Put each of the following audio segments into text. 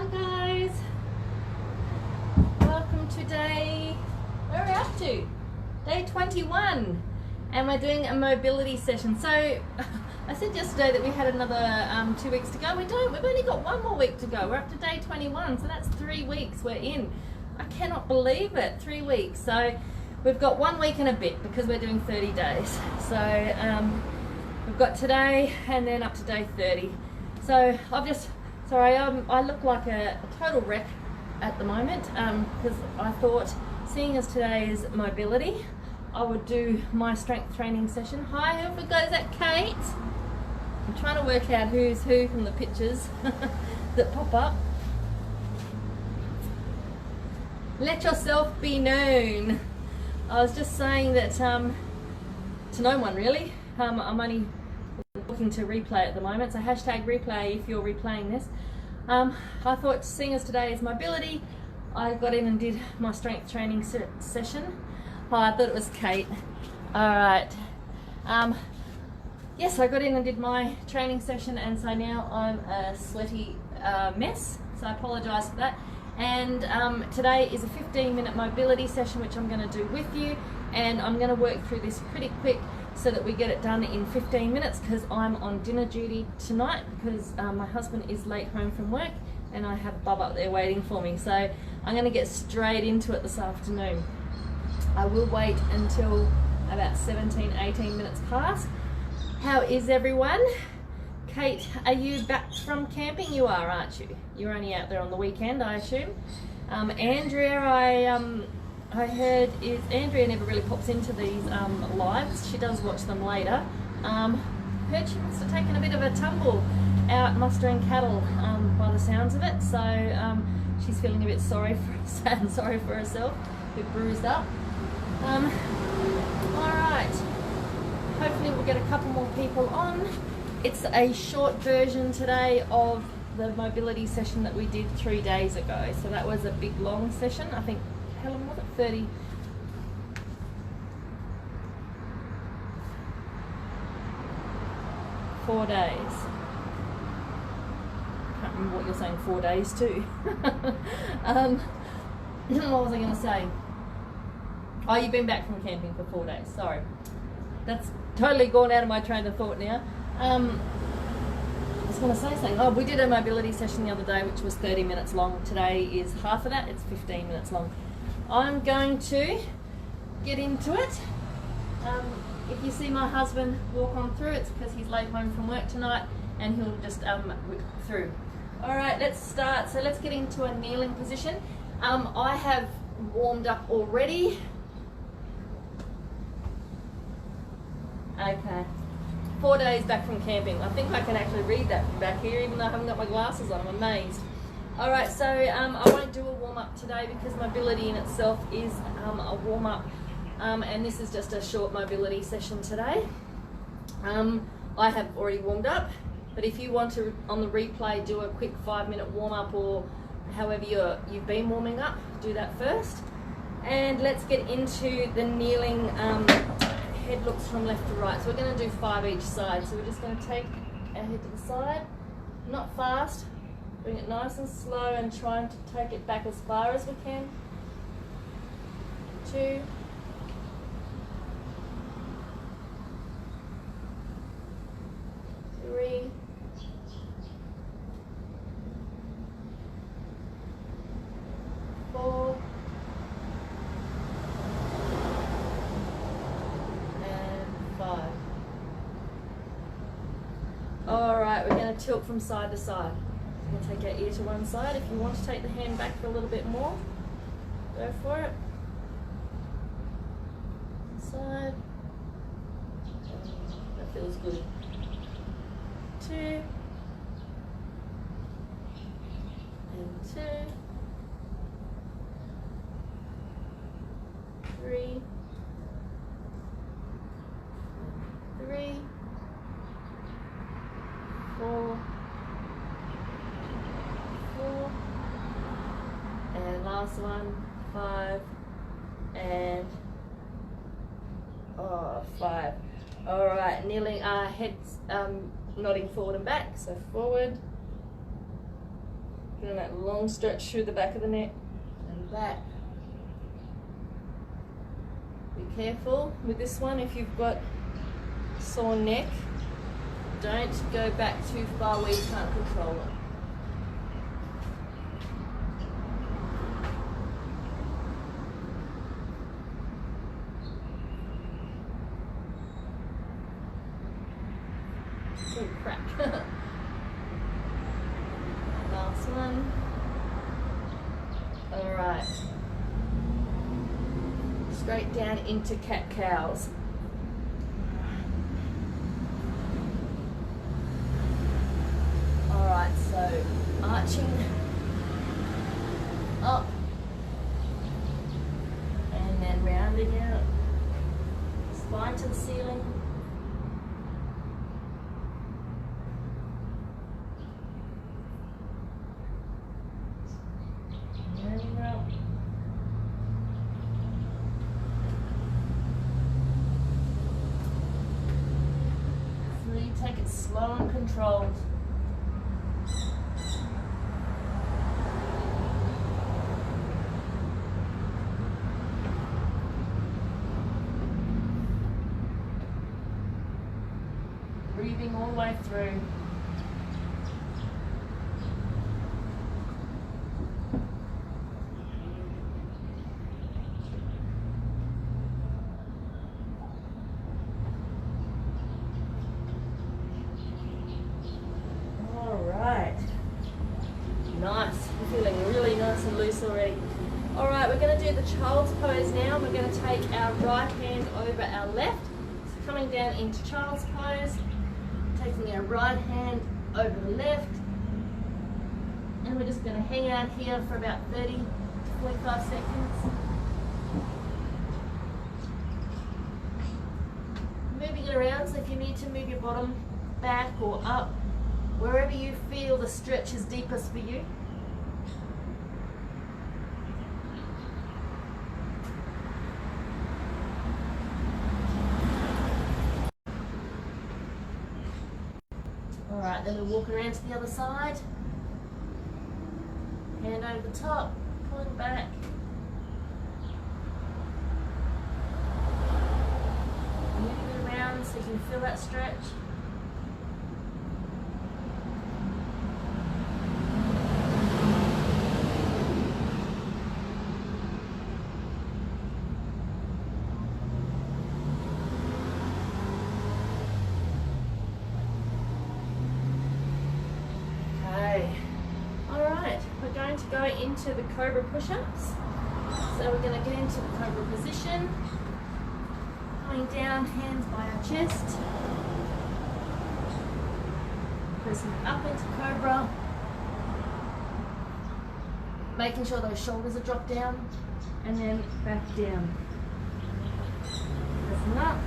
Hi guys, welcome to where are we up to? Day 21, and we're doing a mobility session. So I said yesterday that we had another 2 weeks to go. We don't, we've only got one more week to go. We're up to day 21, so that's 3 weeks we're in. I cannot believe it, 3 weeks. So we've got 1 week and a bit because we're doing 30 days. So we've got today and then up to day 30. So I look like a total wreck at the moment because I thought, seeing as today is mobility, I would do my strength training session. Hi, whoever goes, that Kate? I'm trying to work out who's who from the pictures that pop up. Let yourself be known. I was just saying that to no one really. I'm only looking to replay at the moment, so hashtag replay if you're replaying this. I thought, seeing as today is mobility, I got in and did my strength training session. Oh, I thought it was Kate. Alright. Yes, I got in and did my training session, and so now I'm a sweaty mess, so I apologise for that. And today is a 15-minute mobility session which I'm going to do with you, and I'm going to work through this pretty quick so that we get it done in 15 minutes because I'm on dinner duty tonight because my husband is late home from work and I have Bub up there waiting for me. So I'm going to get straight into it this afternoon. I will wait until about 17-18 minutes past. How is everyone? Kate, are you back from camping? You are, aren't you? You're only out there on the weekend, I assume. Andrea, I heard Andrea never really pops into these lives. She does watch them later. Heard she must have taken a bit of a tumble out mustering cattle by the sounds of it. So she's feeling a bit sad and sorry for herself, a bit bruised up. All right. Hopefully we'll get a couple more people on. It's a short version today of the mobility session that we did 3 days ago. So that was a big long session. I think, how long was it? 4 days. Can't remember what you're saying 4 days too. What was I going to say? Oh, you've been back from camping for 4 days. Sorry. That's totally gone out of my train of thought now. I was going to say something. Oh, we did a mobility session the other day which was 30 minutes long. Today is half of that. It's 15 minutes long. I'm going to get into it. If you see my husband walk on through, it's because he's late home from work tonight and he'll just whip through. Alright, let's start. So let's get into a kneeling position. I have warmed up already. Okay. 4 days back from camping. I think I can actually read that from back here even though I haven't got my glasses on. I'm amazed. Alright, so I won't do a warm-up today because mobility in itself is a warm-up, and this is just a short mobility session today. I have already warmed up, but if you want to, on the replay, do a quick 5-minute warm-up or however you've been warming up, do that first. And let's get into the kneeling head looks from left to right. So we're going to do 5 each side. So we're just going to take our head to the side, not fast. Bring it nice and slow and trying to take it back as far as we can. 2. 3. 4. And 5. Alright, we're going to tilt from side to side. We'll take our ear to one side. If you want to take the hand back for a little bit more, go for it. Side. That feels good. 2. And 2. 3. 3. 4. And last one, 5, and 5. All right, kneeling, heads nodding forward and back. So forward, Getting that long stretch through the back of the neck and back. Be careful with this one if you've got sore neck. Don't go back too far where you can't control it. Oh crap. Last one. Alright. Straight down into cat-cows. Alright, so arching up and then rounding out. Spine to the ceiling. Take it slow and controlled. Breathing all the way through. Nice, I'm feeling really nice and loose already. Alright, we're going to do the child's pose now. We're going to take our right hand over our left. So coming down into child's pose, taking our right hand over the left, and we're just going to hang out here for about 30 to 45 seconds. Moving it around, so if you need to move your bottom back or up, wherever you feel the stretch is deepest for you. Alright, then we walk around to the other side. Hand over the top, pulling back. Moving it around so you can feel that stretch. To go into the cobra push-ups. So we're going to get into the cobra position, coming down, hands by our chest, pressing up into cobra, making sure those shoulders are dropped down, and then back down, pressing up,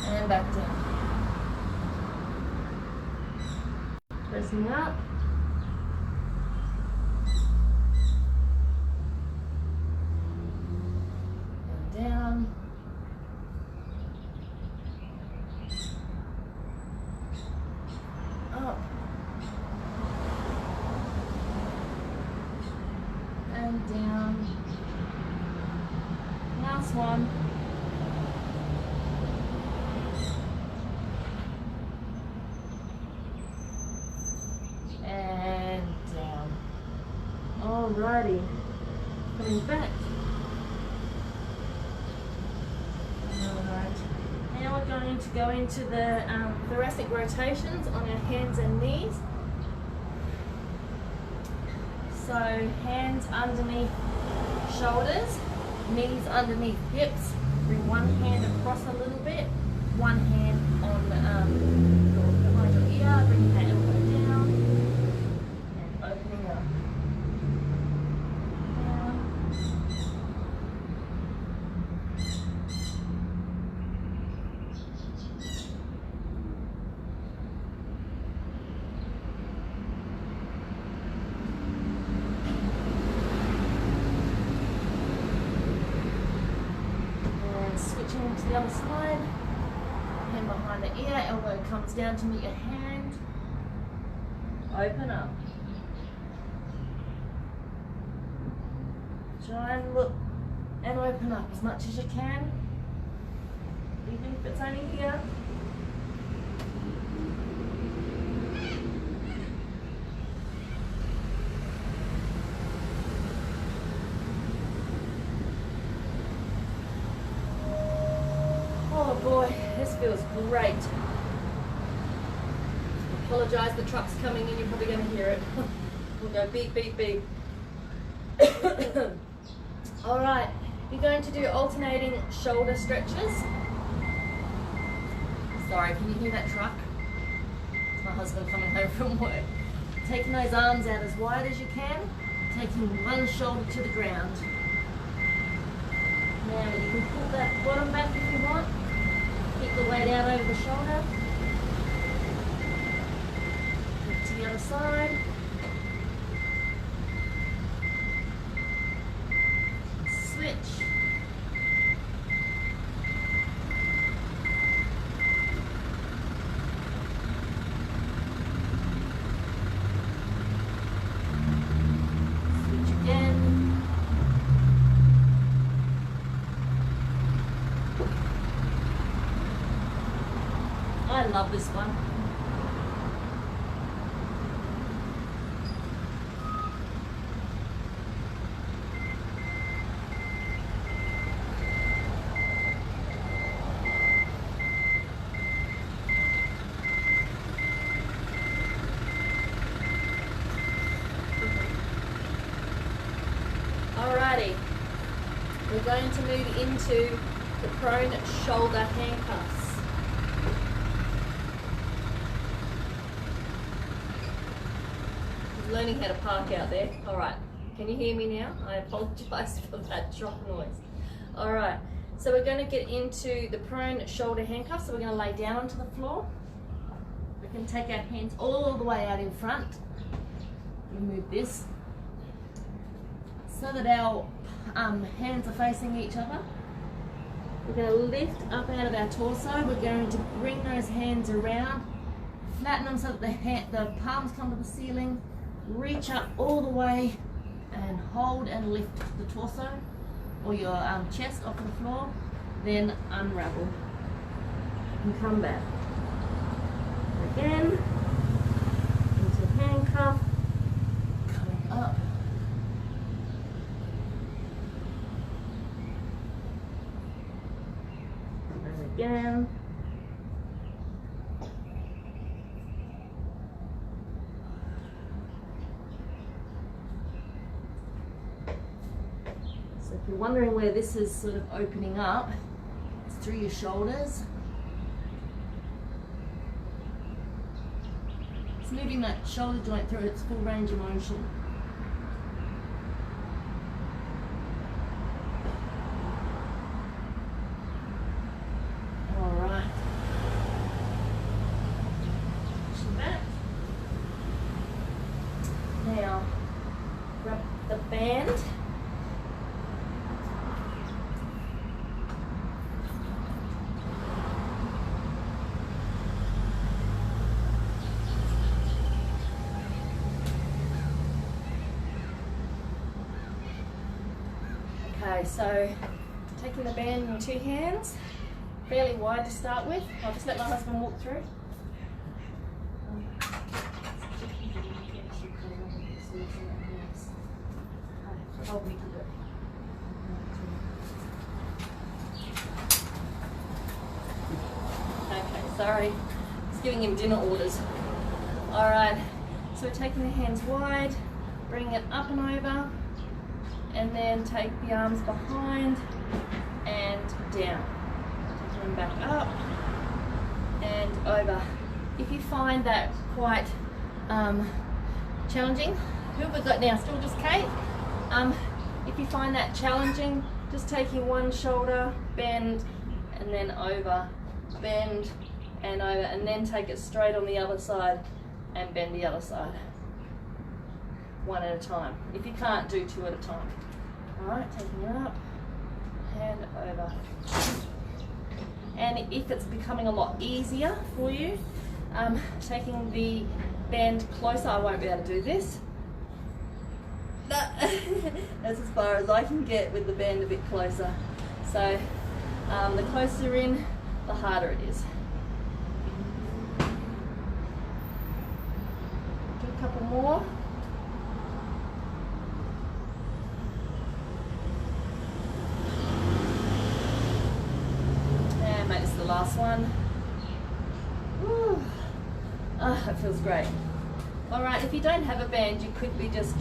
and back down. Pressing up, and down, up, and down. Last one. Alrighty, coming back. Alright, now we're going to go into the thoracic rotations on our hands and knees. So hands underneath shoulders, knees underneath hips. Bring one hand across a little bit, one hand on behind your ear, bring that elbow down, and opening up. To the other side, hand behind the ear, elbow comes down to meet your hand. Open up. Try and look and open up as much as you can, even if it's only here. Oh boy, this feels great. Apologise, the truck's coming in, you're probably going to hear it. We'll go beep, beep, beep. Alright, you're going to do alternating shoulder stretches. Sorry, can you hear that truck? It's my husband coming home from work. Taking those arms out as wide as you can, taking one shoulder to the ground. Now you can pull that bottom back if you want. Keep the weight out over the shoulder. Look to the other side. Switch. Switch again. I love this one. Alrighty, we're going to move into the prone shoulder handcuffs. Learning how to park out there. Alright, can you hear me now? I apologise for that drop noise. Alright, so we're going to get into the prone shoulder handcuffs. So we're going to lay down onto the floor. We can take our hands all the way out in front. Remove this so that our hands are facing each other. We're going to lift up out of our torso. We're going to bring those hands around, flatten them so that the palms come to the ceiling. Reach up all the way and hold and lift the torso or your chest off the floor, then unravel and come back. Again, into handcuff, coming up. And again. If you're wondering where this is sort of opening up, it's through your shoulders. It's moving that shoulder joint through its full range of motion. All right. Pushing back. Now, grab the band. Okay, so taking the band in two hands, fairly wide to start with. I'll just let my husband walk through. Hold me to it. Okay, sorry. Just giving him dinner orders. Alright, so we're taking the hands wide, bring it up and over. And then take the arms behind and down. Take them back up and over. If you find that quite challenging, who have we got now? Still just Kate? If you find that challenging, just taking one shoulder, bend, and then over, bend, and over, and then take it straight on the other side and bend the other side. One at a time. If you can't, do two at a time. Alright, taking it up, hand over. And if it's becoming a lot easier for you, taking the band closer, I won't be able to do this. That's as far as I can get with the band a bit closer. So the closer in, the harder it is. Do a couple more. And mate, this is the last one. Woo. Oh, it feels great. All right, if you don't have a band, you could be just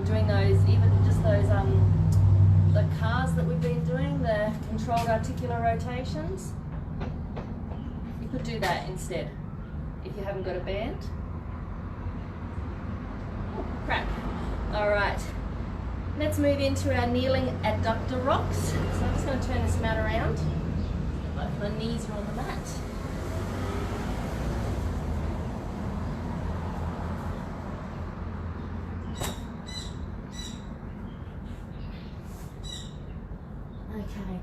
doing those, even just those the cars that we've been doing, the controlled articular rotations. You could do that instead if you haven't got a band. Oh, crack. All right, let's move into our kneeling adductor rocks. So I'm just going to turn this mat around. Both my knees are on the mat. Okay,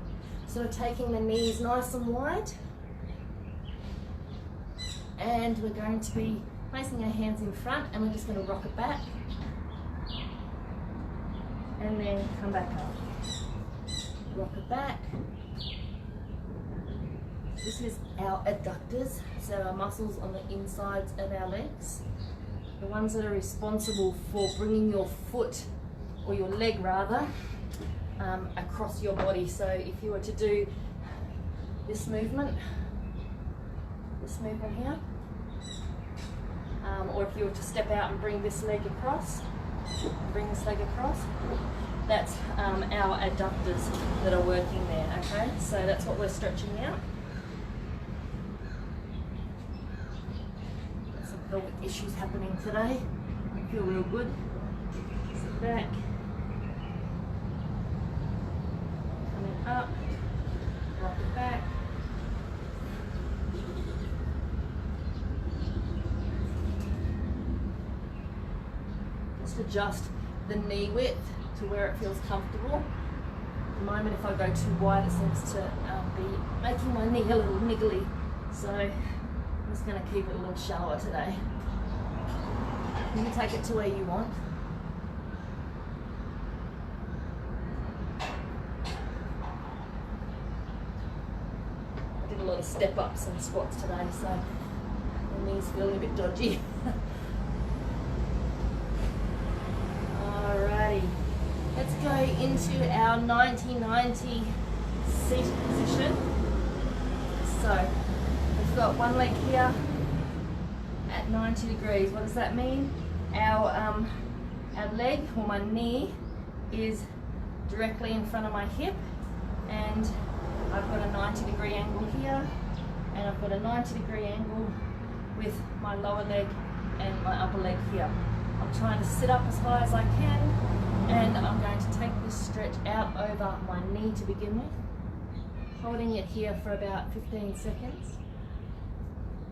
so we're taking the knees nice and wide, and we're going to be placing our hands in front, and we're just going to rock it back and then come back up. Rock it back. This is our adductors, so our muscles on the insides of our legs, the ones that are responsible for bringing your foot, or your leg rather, across your body. So if you were to do this movement here, or if you were to step out and bring this leg across, that's our adductors that are working there, okay? So that's what we're stretching out. Got some pelvic issues happening today. I feel real good. Sit back. Up, rock it back. Just adjust the knee width to where it feels comfortable. At the moment, if I go too wide, it seems to be making my knee a little niggly. So I'm just going to keep it a little shallower today. You can take it to where you want. A lot of step ups and squats today, so my knees feeling a bit dodgy. Alrighty, let's go into our 90-90 seat position. So we've got one leg here at 90 degrees. What does that mean? Our leg, or my knee, is directly in front of my hip, and I've got a 90-degree angle here, and I've got a 90-degree angle with my lower leg and my upper leg here. I'm trying to sit up as high as I can, and I'm going to take this stretch out over my knee to begin with, holding it here for about 15 seconds.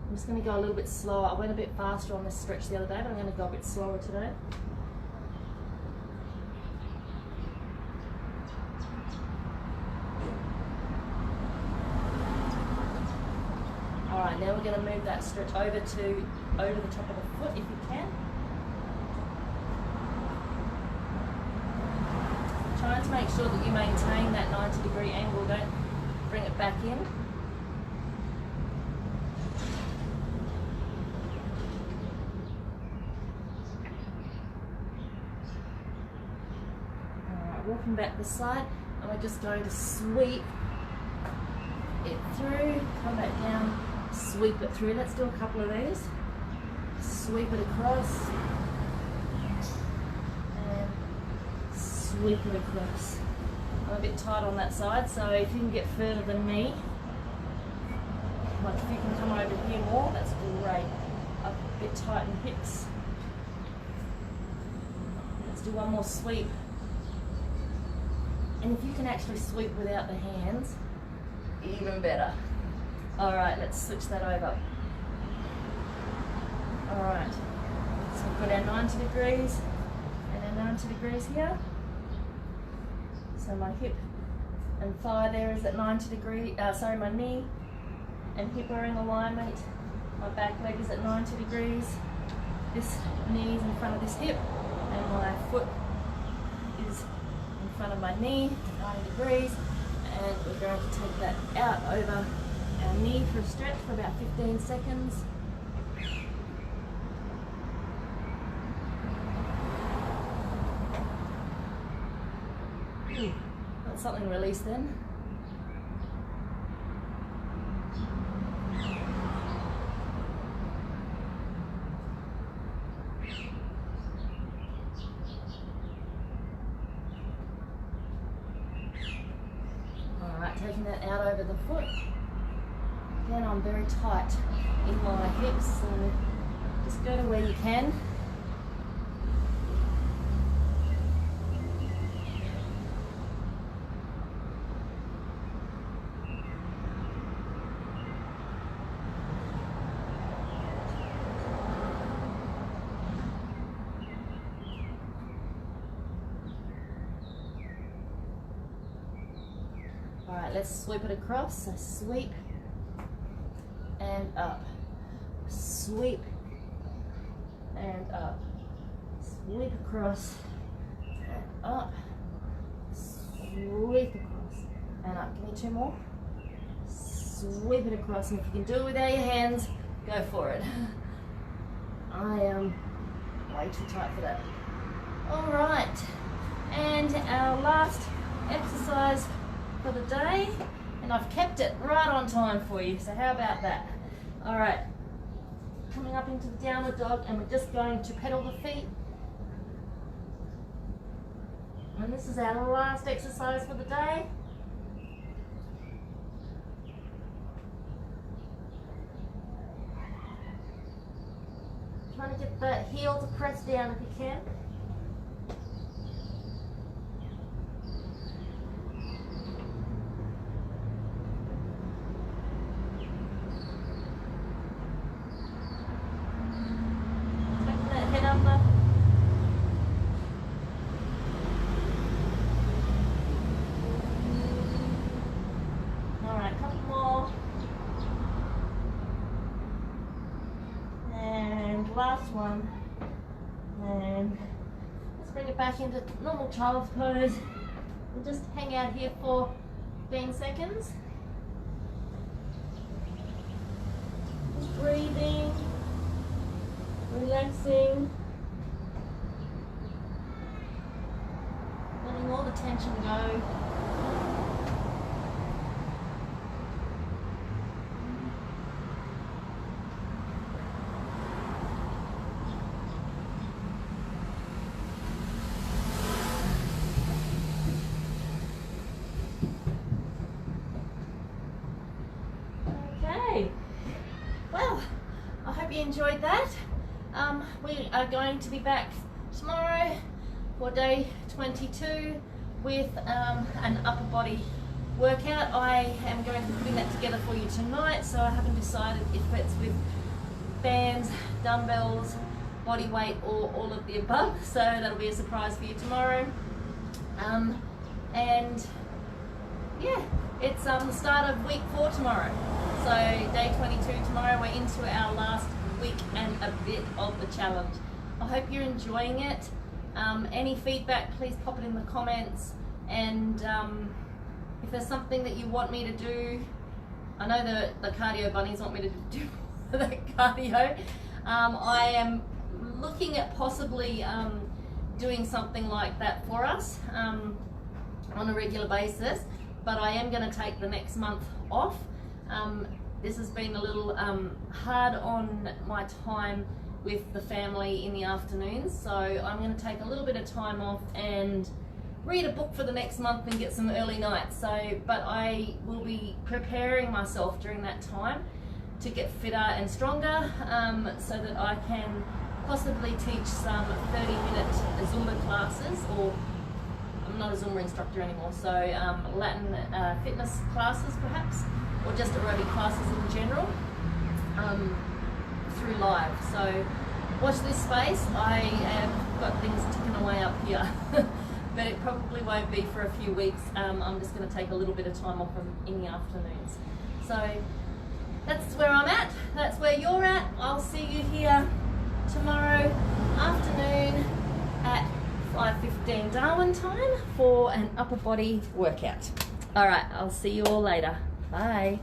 I'm just going to go a little bit slower. I went a bit faster on this stretch the other day, but I'm going to go a bit slower today. Alright, now we're going to move that stretch over the top of the foot if you can. Trying to make sure that you maintain that 90-degree angle, don't bring it back in. Alright, walking back this side, and we're just going to sweep it through, come back down, sweep it through. Let's do a couple of these. Sweep it across and sweep it across. I'm a bit tight on that side, so if you can get further than me, like if you can come over here more, that's great. A bit tight in hips. Let's do one more sweep. And if you can actually sweep without the hands, even better. Alright, let's switch that over. Alright, so we've got our 90 degrees and our 90 degrees here. So my hip and thigh there is at 90 degrees, my knee and hip are in alignment. My back leg is at 90 degrees. This knee is in front of this hip, and my foot is in front of my knee, 90 degrees. And we're going to take that out over our knee for a stretch for about 15 seconds. Let something release then. Taking that out over the foot. Again, I'm very tight in my hips, so just go to where you can. Alright, let's sweep it across. So sweep and up. Sweep and up. Sweep across and up. Sweep across and up. Give me two more. Sweep it across, and if you can do it without your hands, go for it. I am way too tight for that. Alright, and our last exercise for the day, and I've kept it right on time for you, so how about that? Alright, coming up into the downward dog, and we're just going to pedal the feet, and this is our last exercise for the day. Trying to get that heel to press down if you can. Last one, and let's bring it back into normal child's pose. We'll just hang out here for 15 seconds. Just breathing, relaxing, letting all the tension go. Well, I hope you enjoyed that. We are going to be back tomorrow for day 22 with an upper body workout. I am going to be putting that together for you tonight, so I haven't decided if it's with bands, dumbbells, body weight, or all of the above, so that'll be a surprise for you tomorrow. And yeah, it's the start of week 4 tomorrow. So day 22 tomorrow, we're into our last week and a bit of the challenge. I hope you're enjoying it. Any feedback, please pop it in the comments. And if there's something that you want me to do, I know the cardio bunnies want me to do the cardio. I am looking at possibly doing something like that for us on a regular basis, but I am going to take the next month off. This has been a little hard on my time with the family in the afternoons, so I'm going to take a little bit of time off and read a book for the next month and get some early nights. But I will be preparing myself during that time to get fitter and stronger, so that I can possibly teach some 30-minute Zumba classes, or I'm not a Zumba instructor anymore, so Latin fitness classes perhaps, or just aerobic classes in general, through live. So watch this space. I have got things ticking away up here but it probably won't be for a few weeks. I'm just going to take a little bit of time off in the afternoons. So that's where I'm at. That's where you're at. I'll see you here tomorrow afternoon at 5:15 Darwin time for an upper body workout. All right, I'll see you all later. Bye.